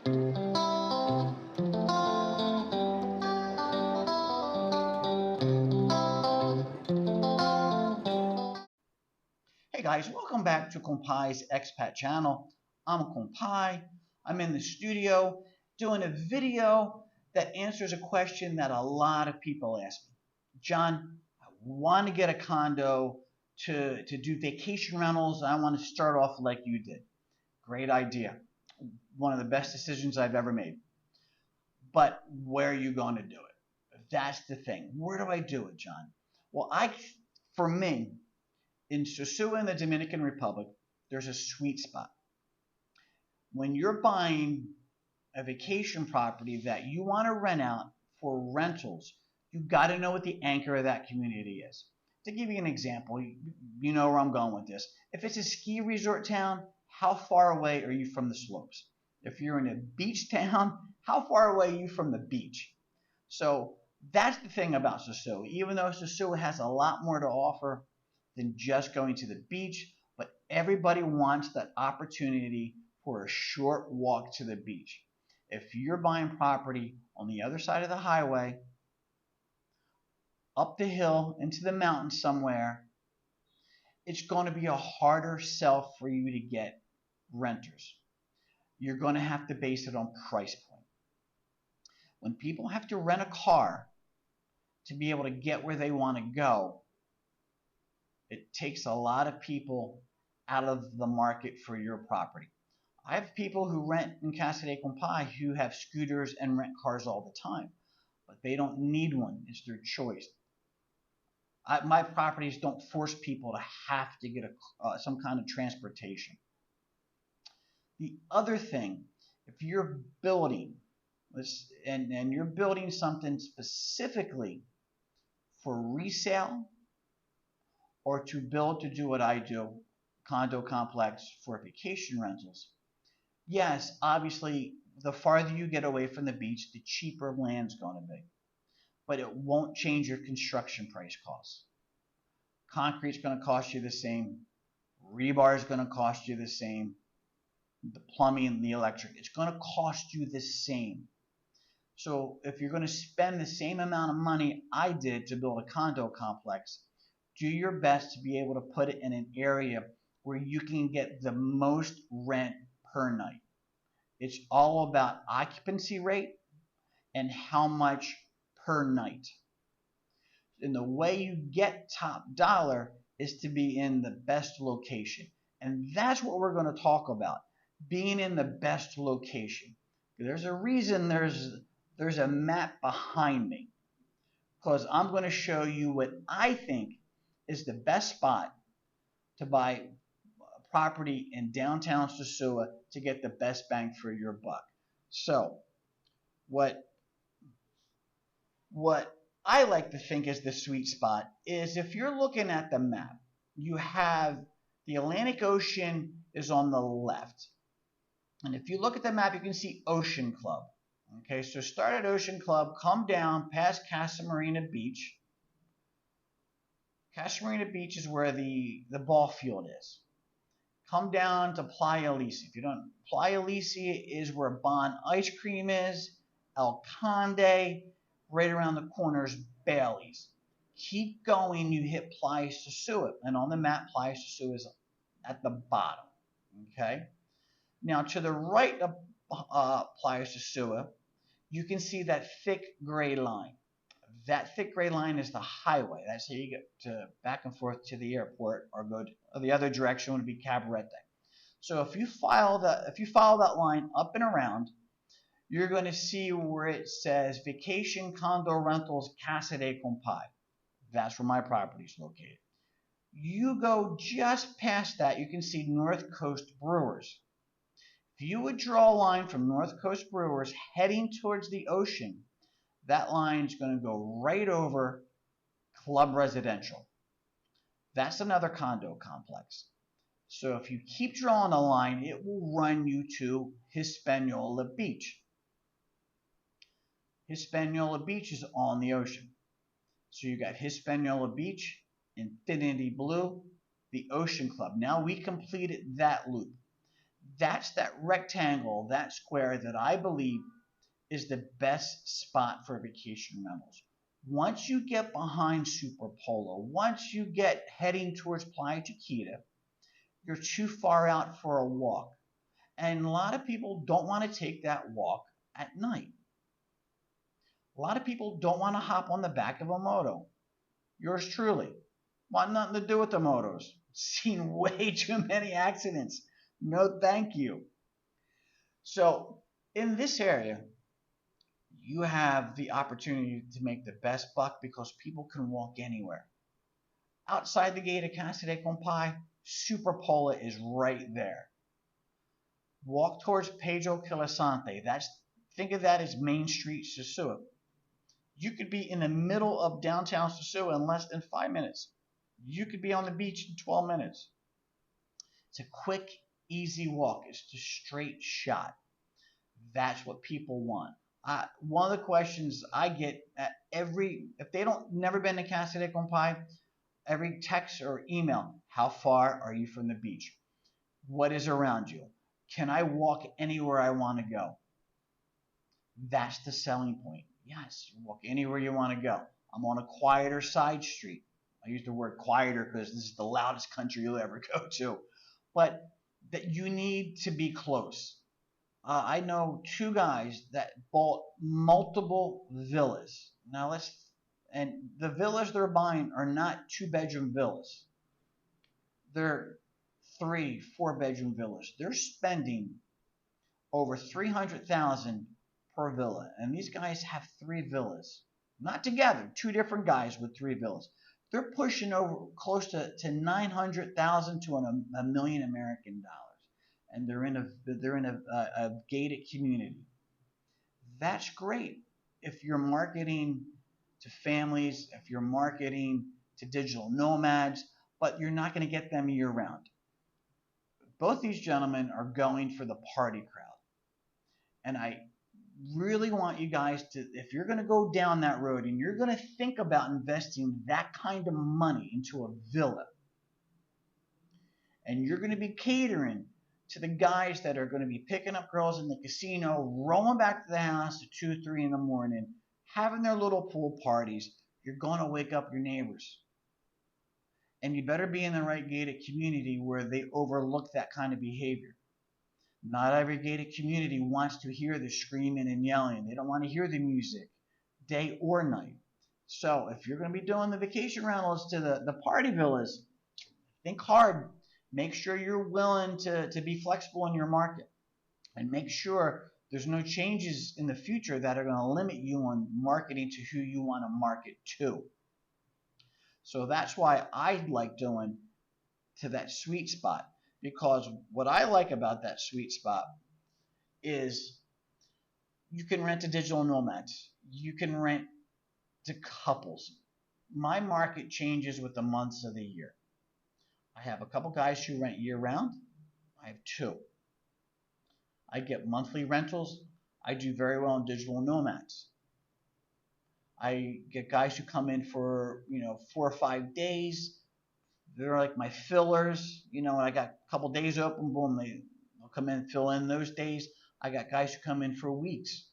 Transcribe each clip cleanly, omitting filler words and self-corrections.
Hey guys, welcome back to Compai's Expat channel. I'm Compai. I'm in the studio doing a video that answers a question that a lot of people ask me. John, I want to get a condo to do vacation rentals. I want to start off like you did. Great idea. One of the best decisions I've ever made. But where are you going to do it? That's the thing. Where do I do it, John? Well, for me, in Sosua in the Dominican Republic, there's a sweet spot. When you're buying a vacation property that you want to rent out for rentals, you got to know what the anchor of that community is. To give you an example, you know where I'm going with this. If it's a ski resort town, how far away are you from the slopes? If you're in a beach town, how far away are you from the beach? So that's the thing about Sosua. Even though Sosua has a lot more to offer than just going to the beach, but everybody wants that opportunity for a short walk to the beach. If you're buying property on the other side of the highway, up the hill into the mountains somewhere, it's going to be a harder sell for you to get renters. You're going to have to base it on price point. When people have to rent a car to be able to get where they want to go, it takes a lot of people out of the market for your property. I have people who rent in Casa de Compai who have scooters and rent cars all the time, but they don't need one. It's their choice. My properties don't force people to have to get some kind of transportation. The other thing, if you're building, and you're building something specifically for resale or to build to do what I do, condo complex for vacation rentals, yes, obviously, the farther you get away from the beach, the cheaper land's going to be. But it won't change your construction price costs. Concrete's going to cost you the same. Rebar is going to cost you the same. The plumbing and the electric, it's going to cost you the same. So if you're going to spend the same amount of money I did to build a condo complex, do your best to be able to put it in an area where you can get the most rent per night. It's all about occupancy rate and how much per night. And the way you get top dollar is to be in the best location. And that's what we're going to talk about, being in the best location. There's a reason there's a map behind me, because I'm going to show you what I think is the best spot to buy property in downtown Sosua to get the best bang for your buck. So what I like to think is the sweet spot is if you're looking at the map, you have the Atlantic Ocean is on the left. And if you look at the map, you can see Ocean Club. Okay, so start at Ocean Club, come down past Casa Marina Beach. Casa Marina Beach is where the ball field is. Come down to Playa Lisi. If you don't, Playa Lisi is where Bon Ice Cream is, El Conde, right around the corner is Bailey's. Keep going, you hit Playa Sosua, and on the map, Playa Sosua is at the bottom. Okay. Now to the right of Playa Sosua, you can see that thick gray line. That thick gray line is the highway. That's how you get back and forth to the airport, or go the other direction would be Cabarete. So if you follow that line up and around, you're going to see where it says Vacation Condo Rentals Casa de Compai. That's where my property is located. You go just past that, you can see North Coast Brewers. If you would draw a line from North Coast Brewers heading towards the ocean, that line is going to go right over Club Residential. That's another condo complex. So if you keep drawing a line, it will run you to Hispaniola Beach. Hispaniola Beach is on the ocean. So you got Hispaniola Beach, Infinity Blue, the Ocean Club. Now we completed that loop. That's that rectangle, that square that I believe is the best spot for vacation rentals. Once you get behind Super Polo, once you get heading towards Playa Chiquita, you're too far out for a walk. And a lot of people don't want to take that walk at night. A lot of people don't want to hop on the back of a moto. Yours truly. Want nothing to do with the motos. Seen way too many accidents. No, thank you. So, in this area, you have the opportunity to make the best buck because people can walk anywhere. Outside the gate of Casa de Compai, Super Pola is right there. Walk towards Pedro Quilasante. Think of that as Main Street, Sosua. You could be in the middle of downtown Sosua in less than 5 minutes. You could be on the beach in 12 minutes. It's a quick, easy walk. It's just straight shot. That's what people want. One of the questions I get at if they don't never been to Casa de Compai, every text or email, how far are you from the beach? What is around you? Can I walk anywhere I want to go? That's the selling point. Yes, you walk anywhere you want to go. I'm on a quieter side street. I use the word quieter because this is the loudest country you'll ever go to. But that you need to be close. I know two guys that bought multiple villas. And the villas they're buying are not 2-bedroom villas. They're 3, 4-bedroom villas. They're spending over $300,000 per villa, and these guys have 3 villas, not together. 2 different guys with 3 villas. They're pushing over close to $900,000 to a million American dollars, and they're in a gated community. That's great if you're marketing to families, if you're marketing to digital nomads, but you're not going to get them year round. Both these gentlemen are going for the party crowd. And I really want you guys to, if you're going to go down that road and you're going to think about investing that kind of money into a villa, and you're going to be catering to the guys that are going to be picking up girls in the casino, rolling back to the house at 2, 3 in the morning, having their little pool parties, you're going to wake up your neighbors. And you better be in the right gated community where they overlook that kind of behavior. Not every gated community wants to hear the screaming and yelling. They don't want to hear the music, day or night. So if you're going to be doing the vacation rentals to the party villas, think hard. Make sure you're willing to be flexible in your market. And make sure there's no changes in the future that are going to limit you on marketing to who you want to market to. So that's why I like doing to that sweet spot. Because what I like about that sweet spot is you can rent to digital nomads. You can rent to couples. My market changes with the months of the year. I have a couple guys who rent year round. I have 2. I get monthly rentals. I do very well in digital nomads. I get guys who come in for 4 or 5 days. They're like my fillers. I got a couple days open, boom, they'll come in and fill in those days. I got guys who come in for weeks.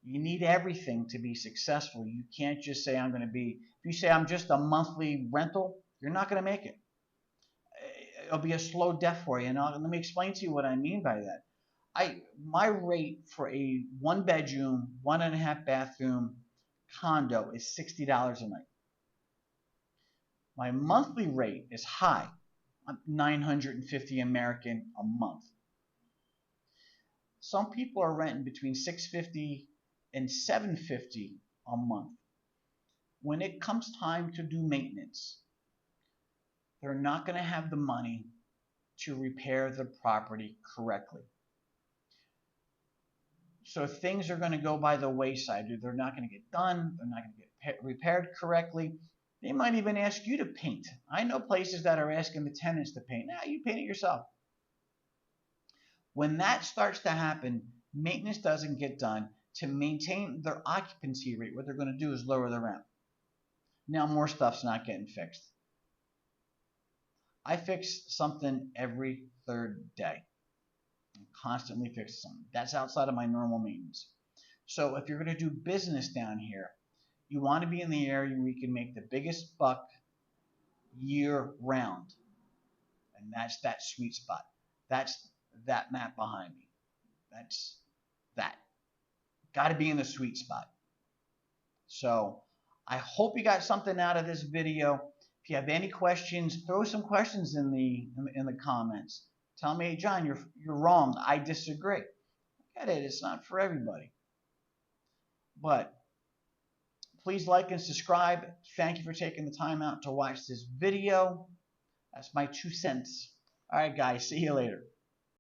You need everything to be successful. You can't just say if you say I'm just a monthly rental, you're not going to make it. It'll be a slow death for you. And let me explain to you what I mean by that. My rate for a 1-bedroom, 1.5 bathroom condo is $60 a night. My monthly rate is high. I'm $950 American a month. Some people are renting between $650 and $750 a month. When it comes time to do maintenance, they're not going to have the money to repair the property correctly. So things are going to go by the wayside. They're not going to get done. They're not going to get repaired correctly. They might even ask you to paint. I know places that are asking the tenants to paint. Now you paint it yourself. When that starts to happen, maintenance doesn't get done. To maintain their occupancy rate, what they're going to do is lower the rent. Now more stuff's not getting fixed. I fix something every 3rd day. constantly fix something. That's outside of my normal maintenance. So if you're going to do business down here, you want to be in the area where you can make the biggest buck year round. And that's that sweet spot. That's that map behind me. That's that. Got to be in the sweet spot. So I hope you got something out of this video. If you have any questions, throw some questions in the comments. Tell me, hey, John, you're wrong. I disagree. I get it. It's not for everybody. But please like and subscribe. Thank you for taking the time out to watch this video. That's my 2 cents. All right, guys. See you later.